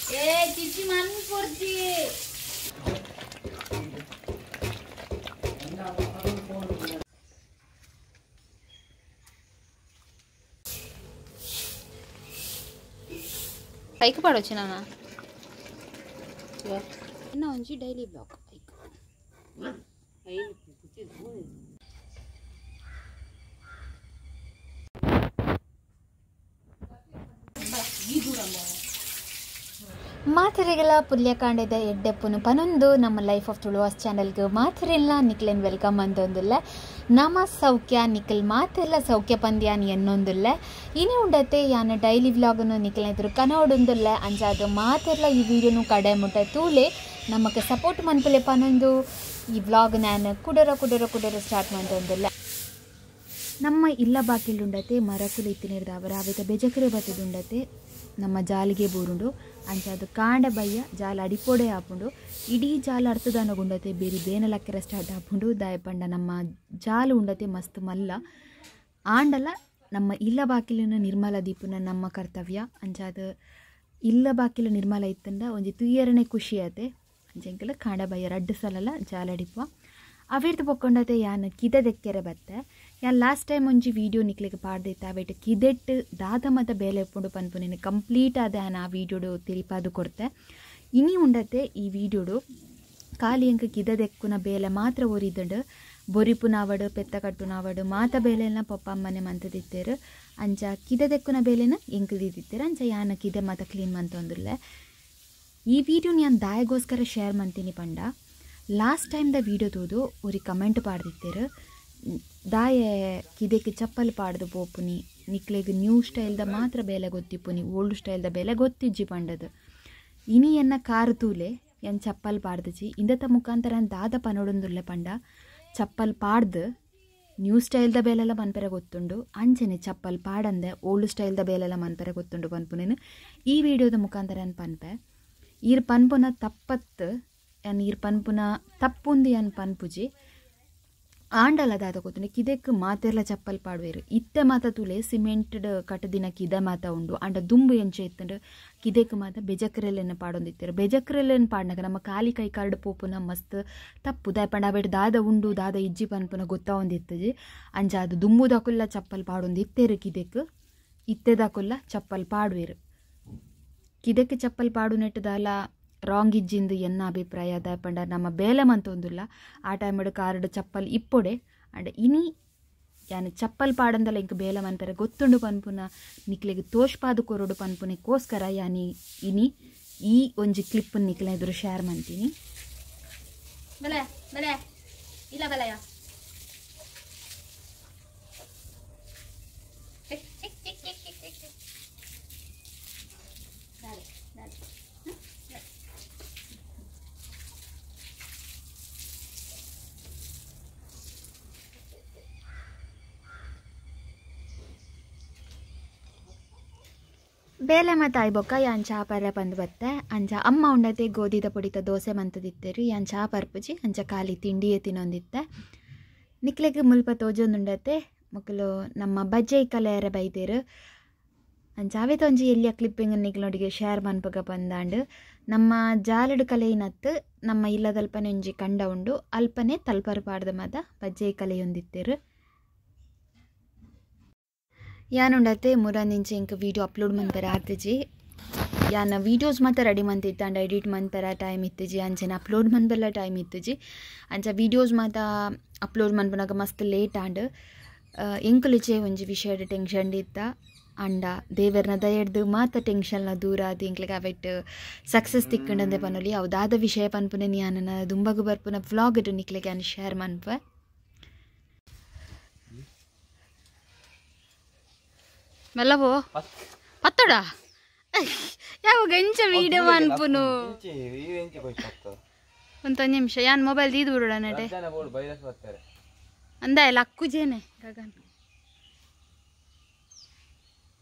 चिची मन पड़ती पैक पड़ोच्चु नाना ना ಒಂಜಿ ಡೈಲಿ ಬ್ಲಾಗ್ ಮಾತರೆಗಳ ಪುಲ್ಯಕಾಂಡದ ಎಡ್ಡೆಪ್ಪುನು ಪನೊಂದು ನಮ್ಮ ಲೈಫ್ ಆಫ್ ತುಳುವಾಸ್ ಚಾನಲ್ಗೆ ಮಾತರೆಲ್ಲ ನಿಕ್ಲೆನ್ ವೆಲ್ಕಮ್ ಅಂತೊಂದುಲ್ಲ ನಮ್ಮ ಸೌಖ್ಯ ನಿಖಲ್ ಮಾತೆಲ್ಲ ಸೌಖ್ಯ ಪಂದ್ಯಾನಿ ಎನ್ನೊಂದುಲ್ಲ ಇನಿ ಉಂಡತೆ ಯಾನ ಡೈಲಿ ವ್ಲಾಗನ್ನು ನಿಖಲ್ ಎದುರು ಕನೋಡೊಂದುಲ್ಲ ಅಂಚಾದ ಮಾತೆಲ್ಲ ಈ ವಿಡಿಯೋನು ಕಡೆ ಮುಟ್ಟ ತೂಲೆ ನಮಗೆ ಸಪೋರ್ಟ್ ಮನ್ಪಲೆ ಪನೊಂದು ಈ ವ್ಲಾಗ್ ನಾನು ಕುಡರ ಸ್ಟಾರ್ಟ್ ಮಂತೊಂದುಲ್ಲ ನಮ್ಮ ಇಲ್ಲ ಬಾಕಿಲುಂಡತೆ ಮರಕುಲು ಇತ್ತಿನಿರ್ದ ಅವರ ಅವಿತ ಬೆಜಕರೆ ಬತ್ತದುಂಡತೆ ನಮ್ಮ ಜಾಲಿಗೆ ಬೂರುಂಡು ಅಂಚಾದ ಕಾಂಡ ಬಯ್ಯ ಜಾಲ ಅಡಿಪೋಡೆ ಆಪುಂಡು ಇಡೀ ಜಾಲ ಅರ್ಥದಾನಗುಂಡತೆ ಬೇರೆ ಬೇನಲಕ್ಕೆರ ಸ್ಟಾರ್ಟ್ ಆಪುಂಡು ದಾಯಪಂಡ ನಮ್ಮ ಜಾಲು ಉಂಡತೆ ಮಸ್ತ್ ಮಲ್ಲ ಆಂಡಲ ನಮ್ಮ ಇಲ್ಲ ಬಾಕಿಲಿನ ನಿರ್ಮಲ ದೀಪುನ ನಮ್ಮ ಕರ್ತವ್ಯ ಅಂಚಾದ ಇಲ್ಲ ಬಾಕಿಲು ನಿರ್ಮಲ ಇತ್ತಂಡ ಒಂಜಿ ತುಯ್ಯರನೆ ಖುಷಿ ಆತೆ ಅಂಚೆಂಕಲ ಕಾಂಡ ಬಯ್ಯ ರಡ್ಡು ಸಲಲ್ಲ ಜಾಲ ಅಡಿಪುವ ಅವಿರ್ದು ಪೊಕ್ಕೊಂಡತೆ ಯಾನು ಕಿದೆಕ್ಕೆರೆ ಬತ್ತೆ ಯಾನ್ ಲಾಸ್ಟ್ ಟೈಮ್ ಒಂಜಿ ವಿಡಿಯೋ ನಿಕ್ಲಿಗೆ ಪಾಡ್ದಿತ್ತ ಅವೇಟ್ ಕಿದೆಟ್ ದಾದ ಮತ ಬೇಲೆ ಎಪ್ಪುಂಡು ಪನ್ಪುನೇನು ಕಂಪ್ಲೀಟ್ ಆದ ಆ ವಿಡಿಯೋಡು ತಿರಿಪಾದು ಕೊಡ್ತೆ ಇನಿ ಉಂಡತೆ ಈ ವಿಡಿಯೋಡು ಖಾಲಿ ಎಂಕ ಕಿದೆಕ್ಕುನ ಬೇಲೆ ಮಾತ್ರ ಒರಿದುಂಡು ಬೊರಿಪುನಾವಡು ಪೆತ್ತ ಕಟ್ಟುನಾವಡು ಮಾತ ಬೇಲೆನ ಪಪ್ಪ ಅಮ್ಮನೆ ಮಂತದಿತ್ತೇರು ಅಂಚ ಕಿದೆಕ್ಕುನ ಬೇಲೆನ ಎಂಕದಿತ್ತೇರು ಅಂಚ ಯಾನ ಕಿದೆ ಮತ ಕ್ಲೀನ್ ಮಂತೊಂದುಲ್ಲೆ ಈ ವಿಡಿಯೋ ನಾನು ದಾಯಗೋಸ್ಕರ ಶೇರ್ ಮಂತೀನಿ ಪಂಡ ಲಾಸ್ಟ್ ಟೈಮ್ ದ ವಿಡಿಯೋ ತೋದು ಒರಿ ಕಮೆಂಟ್ ಪಾಡ್ದಿತ್ತೇರು ದಾಯ ಕಿದೆಕ್ಕೆ ಚಪ್ಪಲ್ ಪಾಡ್ದು ಪೋಪುನಿ ನಿಕ್ಲೆಗ್ ನ್ಯೂ ಸ್ಟೈಲ್ದ ಮಾತ್ರ ಬೇಲೆ ಗೊತ್ತಿಪ್ಪುನಿ ಓಲ್ಡ್ ಸ್ಟೈಲ್ದ ಬೇಲೆ ಗೊತ್ತಿಜ್ಜಿ ಪಂಡದು ಇನಿ ಎನ್ನ ಕಾರು ತೂಲೆ ಎನ್ ಚಪ್ಪಲ್ ಪಾಡ್ದಿಜಿ ಇಂದತ ಮುಖಾಂತರ ದಾದ ಪನೊಡೊಂದುಲ್ಲೆ ಪಂಡ ಚಪ್ಪಲ್ ಪಾಡ್ದು ನ್ಯೂ ಸ್ಟೈಲ್ದ ಬೇಲೆಲ್ಲ ಮನ್ಪೆರೆ ಗೊತ್ತುಂಡು ಅಂಚನೆ ಚಪ್ಪಲ್ ಪಾಡಂದೆ ಓಲ್ಡ್ ಸ್ಟೈಲ್ದ ಬೇಲೆಲ್ಲ ಮನ್ಪೆರೆ ಗೊತ್ತುಂಡು ಪನ್ಪುನೇನು ಈ ವಿಡಿಯೋದ ಮುಖಾಂತರ ಅನ್ ಪನ್ಪೆ ಈರ್ ಪನ್ಪುನ ತಪ್ಪತ್ತು ಎನ್ ಈರ್ ಪನ್ಪುನ ತಪ್ಪುಂದು ಎನ್ ಪನ್ಪುಜಿ ಆಂಡಲ ದಾದ ಗೊತ್ತುಂಡು ಕಿದೆಕ್ ಮಾತೆಲ್ಲ ಚಪ್ಪಲ್ ಪಾಡುವೆರು ಇತ್ತೆ ಮಾತ ತುಲೆ ಸಿಮೆಂಟ್ಡ್ ಕಟ್ಟದಿನ ಕಿದ ಮಾತ ಉಂಡು ಅಂಡ ದುಂಬು ಎಂಚೆ ಇತ್ತಂಡು ಕಿದೆಕ್ ಮಾತ ಬೆಜಕ್ರೆಲೆನ್ನ ಪಾಡೊಂದಿತ್ತೇರು ಬೆಜಕ್ರೆಲೆನ್ನ ಪಾಡ್ನಾಗ ನಮ್ಮ ಕಾಲಿ ಕೈ ಕಾರ್ಡ್ ಪೋಪುನ ಮಸ್ತ್ ತಪ್ಪು ದಾಯಪಂಡ ಅವೇಟ್ ದಾದ ಉಂಡು ದಾದ ಇಜ್ಜಿ ಪನ್ಪುನ ಗೊತ್ತಾವೊಂದಿತ್ತಜಿ ಅಂಚ ಅದು ದುಂಬುದಕುಲ್ಲ ಚಪ್ಪಲ್ ಪಾಡೊಂದಿತ್ತೇರು ಕಿದೆಕ್ ಇತ್ತೆದಕುಲ್ಲ ಚಪ್ಪಲ್ ಪಾಡುವೆರು ಕಿದೆಕ್ ಚಪ್ಪಲ್ ಪಾಡು ನೆಟ್ಟದಲ್ಲ ರಾಂಗ್ ಇಜ್ಜಿಂದು ಎನ್ನ ಅಭಿಪ್ರಾಯ ದಾಯಪಂಡ ನಮ್ಮ ಬೇಲೆ ಮಂತೊಂದುಲ್ಲ ಆ ಟೈಮಡು ಕಾರ್ಡ್ ಚಪ್ಪಲ್ ಇಪ್ಪೊಡೆ ಅಂಡ್ ಇನಿ ಯಾನು ಚಪ್ಪಲ್ ಪಾಡಂದಲ್ಲ ಇಂಕ ಬೇಲೆ ಮಂತಾರೆ ಗೊತ್ತುಂಡು ಪನ್ಪುನ ನಿಕ್ಲೆಗೆ ತೋಷ್ಪಾದು ಕೊರಡು ಪನ್ಪುನಕ್ಕೋಸ್ಕರ ಯಾನಿ ಇನಿ ಈ ಒಂಜಿ ಕ್ಲಿಪ್ ನಿಕ್ಲೆ ಎದುರು ಶೇರ್ ಮಂತೀನಿ ಇಲ್ಲ ಬಲಯ ಬೇಲೆ ಮತ್ತು ಆಯ್ಬೊಕ್ಕ ಯಾನ್ ಚಾ ಪರ್ರೆ ಬಂದು ಬತ್ತೆ ಅಂಚ ಅಮ್ಮ ಉಂಡತೆ ಗೋಧಿದ ಪುಡಿತ ದೋಸೆ ಮಂತದಿತ್ತೇರು ಯಾನ್ ಚಾ ಪರ್ಪುಜಿ ಅಂಚ ಖಾಲಿ ತಿಂಡಿಯೇ ತಿನ್ನೊಂದಿತ್ತೆ ನಿಕ್ಲೆಗೆ ಮುಲ್ಪ ತೋಜೊಂದುಂಡತೆ ಮಕ್ಕಳು ನಮ್ಮ ಬಜ್ಜೆ ಕಲೆಯರ ಬೈದೇರು ಅಂಚ ಅವೆ ತೊಂಜಿ ಎಲ್ಲಿಯ ಕ್ಲಿಪ್ಪಿಂಗ್ ನಿಕ್ಲೊಡಿಗೆ ಶೇರ್ ಮನ್ಪಗ ಬಂದಾಂಡು ನಮ್ಮ ಜಾಲಡು ಕಲೆಯಿನತ್ತು ನಮ್ಮ ಇಲ್ಲದಲ್ಪನೆ ಒಂಜಿ ಕಂಡ ಉಂಡು ಅಲ್ಪನೆ ತಲ್ಪರು ಪಾಡ್ದ ಮಾತ ಬಜ್ಜೆ ಕಲೆಯೊಂದಿತ್ತೇರು ಯಾನುಂಡತೆ ಮುರಂದಿಂಚೆ ಇಂಕ ವಿಡಿಯೋ ಅಪ್ಲೋಡ್ ಮನ್ಪೆರೆ ಆತಿಜಿ ಯಾನ ವೀಡಿಯೋಸ್ ಮಾತ್ರ ರೆಡಿ ಮಂತಿತ್ತ ಅಂಡ್ ಎಡಿಟ್ ಮನ್ಪೆರ ಟೈಮ್ ಇತ್ತಿಜಿ ಅಂಚನೆ ಅಪ್ಲೋಡ್ ಮನ್ಪೆಲ್ಲ ಟೈಮ್ ಇತ್ತಿಜಿ ಅಂಚ ವೀಡಿಯೋಸ್ ಮಾತ ಅಪ್ಲೋಡ್ ಮನ್ಪನಾಗ ಮಸ್ತ್ ಲೇಟ್ ಆಂಡ್ ಎಂಕುಲಿಚೆ ಒಂಜಿ ವಿಷಯದ ಟೆನ್ಷನ್ ಇತ್ತ ಅಂಡ ದೇವರನ ದಯಡ್ದು ಮಾತ ಟೆನ್ಷನ್ನ ದೂರ ಅದು ಎಂಕ್ಲೆಗೆ ಅವೆಟ್ ಸಕ್ಸಸ್ ತಿಕ್ಕಂಡಂದೆ ಪನೊಲಿ ಯಾವುದಾದ ವಿಷಯ ಪನ್ಪುನೆ ಯಾನನ ದುಂಬಗು ಬರ್ಪುನ ವ್ಲಾಗ್ ಇಟ್ಟು ನಿಕ್ಲೆಗೆ ನಾನು ಶೇರ್ ಮನ್ಪೆ మెల్లవో పత్తడా ಯಾವ ಗಂಚ ವಿಡಿಯೋ ಅನ್ಪುನು ಒಂದು ನಿಮಿಷ ಯಾನ್ ಮೊಬೈಲ್ ದೀದು ಬಿಡೋಣ ನಡೆ ಅಂದ ಇಲ್ಲ ಅಕ್ಕುಜೇನೆ ಗಗನ್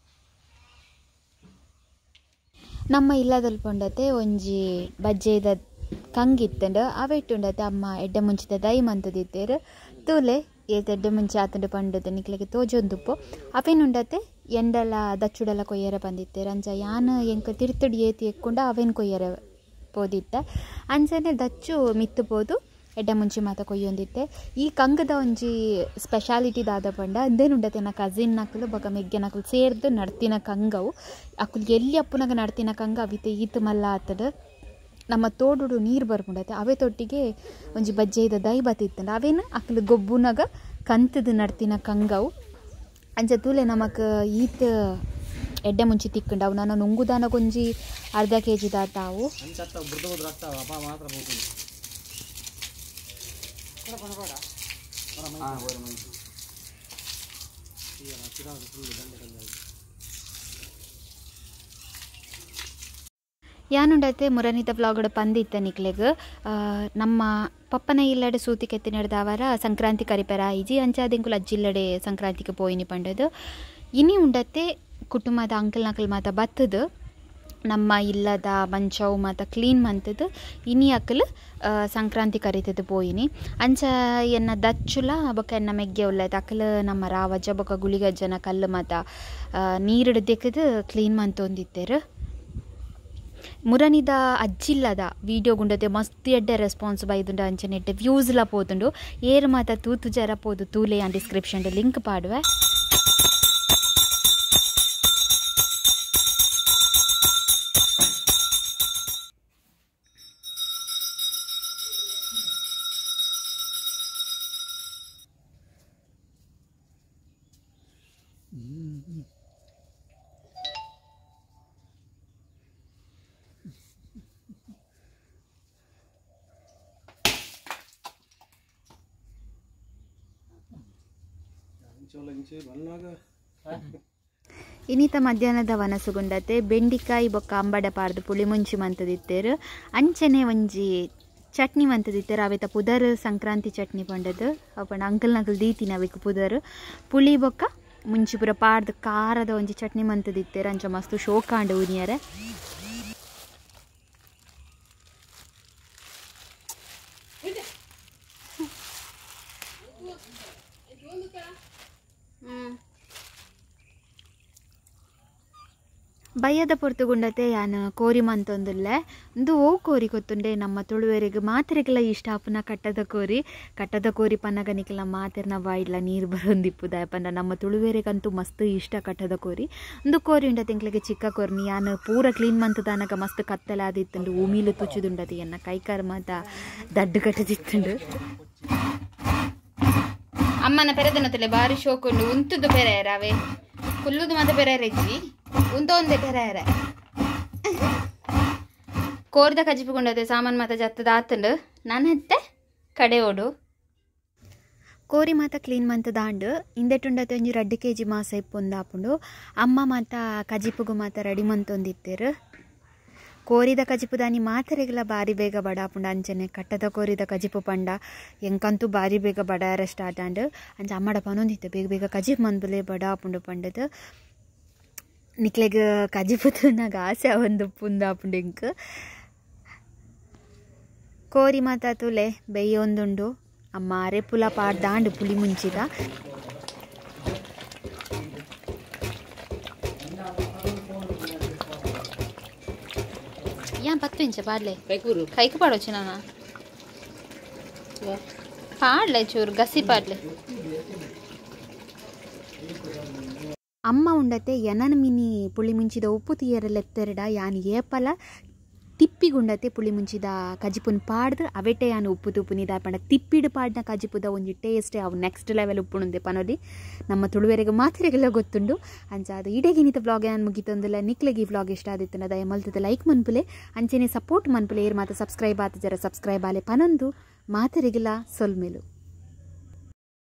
ನಮ್ಮ ಇಲ್ಲದಲ್ಪೊಂಡತೆ ಒಂಜಿ ಬಜ್ಜೆದ ಕಂಗಿತ್ತಂಡು ಅವೆಟ್ಟುಂಡತೆ ಅಮ್ಮ ಎಡ್ಡೆ ಮುಂಚಿತ ದೈ ಮಂತದಿತ್ತೇರು ತೂಲೆ ಏತೆಡ್ಡೆ ಮುಂಚೆ ಆತಂಡು ಪಂಡದು ನಿಕ್ಲೆಗೆ ತೋಜೊಂದುಪ್ಪು ಅವೇನುಂಡತೆ ಎಂಡಲ ದಚ್ಚುಡಲ ಕೊಯ್ಯರೆ ಬಂದಿತ್ತೆ ಅಂಚ ಯಾನು ಎಂಕ ತಿರ್ತಡಿ ಏತಿ ಎಕ್ಕೊಂಡ ಅವೇನು ಕೊಯ್ಯರೆ ಪೋದಿತ್ತೆ ಅಂಚನೆ ದಚ್ಚು ಮಿತ್ತುಬೋದು ಎಡ್ಡ ಮುಂಚೆ ಮಾತ ಕೊಯ್ಯೊಂದಿತ್ತೆ ಈ ಕಂಗದ ಒಂಜಿ ಸ್ಪೆಷಾಲಿಟಿ ದಾದ ಪಂಡ ಅಂದೇನುಂಡತೆ ನಾ ಕಸಿನ್ ನಕಲು ಬೊಕ ಮೆಗ್ಗೆ ನಕಲು ಸೇರ್ದು ನಡ್ತಿನ ಕಂಗವು ಅಕ್ಕಲು ಎಲ್ಲಿ ಅಪ್ಪುನಾಗ ನಡ್ತಿನ ಕಂಗ ಅವಿತೆ ಈತು ಮಲ್ಲ ಆತಡು ನಮ್ಮ ತೋಡು ನೀರು ಬರ್ಕೊಂಡೈತೆ ಅವೇ ತೊಟ್ಟಿಗೆ ಒಂಜಿ ಬಜ್ಜೆದ ದೈ ಬತ್ತಿತ್ತಂಡ ಅವೇನು ಅಕ್ಕಲು ಗೊಬ್ಬುನಾಗ ಕಂತದು ನಡ್ತಿನ ಕಂಗವು ಅಂಚ ತೂಲೆ ನಮಕ್ ಈತ ಎಡ್ಡೆ ಮುಂಚೆ ತಿಕ್ಕಂಡವು ನಾನು ನುಂಗುದಾನಗೊಂಜಿ ಅರ್ಧ kg ದಾತಾವು ಯಾನುಂಡತೆ ಮುರನಿದ ವ್ಲಾಗಡ್ ಪಂದಿತ್ತ ನಿಕ್ಲೆಗ್ ನಮ್ಮ ಪಪ್ಪನ ಇಲ್ಲಡೆ ಸೂತಿ ಕೆತ್ತಿ ನಡೆದವರ ಸಂಕ್ರಾಂತಿ ಕರಿಪೆರ ಐಜಿ ಅಂಚಾದಿಂಕುಲು ಅಜ್ಜಿಲ್ಲಡೆ ಸಂಕ್ರಾಂತಿಗೆ ಪೋಯಿನಿ ಪಂಡದು ಇನಿ ಉಂಡತೆ ಕುಟುಂಬದ ಅಂಕಲ್ ನಕಲ್ ಮಾತ ಬತ್ತದು ನಮ್ಮ ಇಲ್ಲದ ಮಂಚವು ಮತ್ತು ಕ್ಲೀನ್ ಮಂತದ್ದು ಇನಿ ಅಕ್ಕಲು ಸಂಕ್ರಾಂತಿ ಕರಿತದ್ದು ಪೋಯಿನಿ ಅಂಚ ಎನ್ನ ದಚ್ಚುಲ ಬೊಕ ಎನ್ನ ಮೆಗ್ಗೆ ಉಳ್ಳೈತೆ ಅಕ್ಕಲು ನಮ್ಮ ರಾವಜ್ಜ ಬೊಕ ಗುಳಿಗಜ್ಜನ ಕಲ್ಲು ಮತ್ತು ನೀರಿಡು ದೆಕ್ಕದು ಕ್ಲೀನ್ ಮಂತೊಂದಿತ್ತೇರು ಮುರನಿದ ಅಜ್ಜಿಲ್ಲದ ವೀಡಿಯೋ ಗುಂಡತೆ ಮಸ್ತ್ ಎಡ್ಡೆ ರೆಸ್ಪಾನ್ಸ್ ಬೈದುಂಡು ಅಂಚನೆ ಎಡ್ಡೆ ವ್ಯೂಸ್ಲ ಪೋದುಂಡು ಏರು ಮಾತ ತೂತು ಜರ ಪೋದು ತೂಲೆ ಆ ಡಿಸ್ಕ್ರಿಪ್ಷನ್ ಲಿಂಕ್ ಪಾಡುವೆ ಇನ್ನಿತ ಮಧ್ಯಾಹ್ನದ ವನಸುಗುಂಡತೆ ಬೆಂಡಿಕಾಯಿ ಬೊಕ್ಕ ಅಂಬಡ ಪಾರ್ದು ಪುಳಿ ಮುಂಚಿ ಮಂತದಿತ್ತೇರು ಅಂಚನೆ ಒಂಜಿ ಚಟ್ನಿ ಮಂತದಿತ್ತೇರು ಅವೆತ ಪುದರ್ ಸಂಕ್ರಾಂತಿ ಚಟ್ನಿ ಪಂಡದು ಅಪ್ಪಣ ಅಂಕಲ್ ನಕಲ್ ದೀತಿನ ಅವೆಕ್ ಪುದರ್ ಪುಳಿ ಬೊಕ್ಕ ಮುಂಚಿ ಪೂರ ಪಾರ್ದು ಖಾರದ ಒಂಜಿ ಚಟ್ನಿ ಮಂತದಿತ್ತೇರು ಅಂಚ ಮಸ್ತು ಶೋಕಾಂಡು ಉನಿಯರೆ ಬಯ್ಯದ ಪೊರ್ತುಗುಂಡತೆ ಯಾನು ಕೋರಿ ಮಂತೊಂದುಲ್ಲೆ ಇಂದು ಓ ಕೋರಿ ಗೊತ್ತುಂಡೆ ನಮ್ಮ ತುಳುವೆರೆಗ್ ಮಾತೆರೆಗೆಲ್ಲ ಇಷ್ಟ ಆಪುನ ಕಟ್ಟದ ಕೋರಿ ಪನ್ನಗನಿಕೆಲ್ಲ ಮಾತೆರ್ನ ಬಾಯಿಡ್ಲ ನೀರು ಬರೊಂದಿಪ್ಪುದ ಪಂಡ ನಮ್ಮ ತುಳುವೆರೆಗಂತೂ ಮಸ್ತ್ ಇಷ್ಟ ಕಟ್ಟದ ಕೋರಿ ಇಂದು ಕೋರಿ ಉಂಡ ತಿಂಕ್ಲೆಗೆ ಚಿಕ್ಕ ಕೋರ್ನಿ ಯಾನು ಪೂರ ಕ್ಲೀನ್ ಮಂತದಾನಗ ಮಸ್ತ್ ಕತ್ತಲಾದಿತ್ತುಂಡು ಉಮೀಲು ತುಚ್ಚುದುಂಡತಿ ಎನ್ನ ಕೈಕಾರ ಮಾತ ದಡ್ಡು ಕಟ್ಟದಿತ್ತುಂಡು ಅಮ್ಮನ ಪೆರೆದನತಲೆ ಬಾರಿ ಶೋಕುಂಡು ಉಂತುದು ಪೆರೆಯರವೆ ಕುಲ್ಲುದು ಮಾತ ಪೆರೆಯರೆಜ್ಜಿ ಒಂದೇ ಪೆರೆಯರ ಕೋರ್ದ ಕಜಿಪುಗೊಂಡದೆ ಸಾಮಾನು ಮಾತ ಜತ್ತದ ಆತಂಡು ನಾನು ಹತ್ತೆ ಕಡೆ ಓಡು ಕೋರಿ ಮಾತ ಕ್ಲೀನ್ ಮಂತ್ ದಾಂಡು ಇಂದೆಟುಂಡತೆ ಒಂಜಿ 2 kg ಮಾಸ ಇಪ್ಪೊಂದು ಆಪುಂಡು ಅಮ್ಮ ಮಾತ ಕಜಿಪುಗು ಮಾತ ರೆಡಿ ಮಂತೊಂದಿತ್ತೇರು ಕೋರಿದ ಕಜಿಪು ದಾನಿ ಮಾತರೆಗೆಲ್ಲ ಬಾರಿ ಬೇಗ ಬಡಾಪುಂಡ ಅಂಚನೆ ಕಟ್ಟದ ಕೋರಿದ ಕಜಿಪು ಪಂಡ ಎಂಕಂತೂ ಬಾರಿ ಬೇಗ ಬಡಾರ ಸ್ಟಾರ್ಟ್ ಆಂಡು ಅಂಚ ಅಮ್ಮಡ ಪನೊಂದಿತ್ತು ಬೇಗ ಬೇಗ ಕಜಿಪು ಮಂದುಲೆ ಬಡಾಪುಂಡು ಪಂಡದು ನಿಕ್ಲೆಗ್ ಕಜಿಪುತು ನಾಗ ಆಸೆ ಒಂದು ಪುಂದಾಪುಂಡು ಇಂಕ್ ಕೋರಿ ಮಾತ ತುಲೆ ಬೇಯೊಂದುಂಡು ಅಮ್ಮ ಅರೆಪುಲ ಪಾಡ್ದಾಂಡು ಪುಳಿ ಮುಂಚಿದ ಯಾನ್ 10 ಇಂಚ ಪಾಡ್ಲೆ ಕೈಕು ಪಾಡೋಚು ನಾನು ಪಾಡ್ಲೆ ಚೂರು ಗಸಿ ಪಾಡ್ಲೆ ಅಮ್ಮ ಉಂಡತೆ ಎನನ್ ಮಿನಿ ಪುಳಿ ಮುಂಚಿದ ಉಪ್ಪು ತೀಯರಲೆತ್ತೆರಡ ಯಾನ್ ಏಪಲ ತಿಪ್ಪಿಗುಂಡತೆ ಪುಳಿ ಮುಂಚಿದ ಕಜಿಪುನ್ ಪಾಡ್ದು ಅವೆಟೆ ಯಾನು ಉಪ್ಪು ತುಪ್ಪುನಿದ ಪಂಡ ತಿಪ್ಪಿಡು ಪಾಡ್ನ ಕಜಿಪುದ ಒಂಜಿ ಟೇಸ್ಟೇ ಅವು ನೆಕ್ಸ್ಟ್ ಲೆವೆಲ್ ಉಪ್ಪುಣುಂದೆ ಪನೋಲಿ ನಮ್ಮ ತುಳುವೆರೆಗೆ ಮಾತ್ರೆಗೆಲ್ಲ ಗೊತ್ತುಂಡು ಅಂಚ ಅದು ಇಡಗಿನಿತ ವ್ಲಾಗ್ ನಾನು ಮುಗಿತೊಂದಿಲ್ಲ ನಿಕ್ಲೆಗೆ ಈ ವ್ಲಾಗ್ ಇಷ್ಟ ಆದಿತ್ತು ದಯ ಮಲ್ತದ ಲೈಕ್ ಮನ್ಪುಲೆ ಅಂಚೆನೆ ಸಪೋರ್ಟ್ ಮನ್ಪುಲೆ ಏರ್ ಮಾತ ಸಬ್ಸ್ಕ್ರೈಬ್ ಆತ ಜರ ಸಬ್ಸ್ಕ್ರೈಬ್ ಆಲೆ ಪನೊಂದು ಮಾತೆರೆಗಿಲ್ಲ ಸೊಲ್ಮೆಲು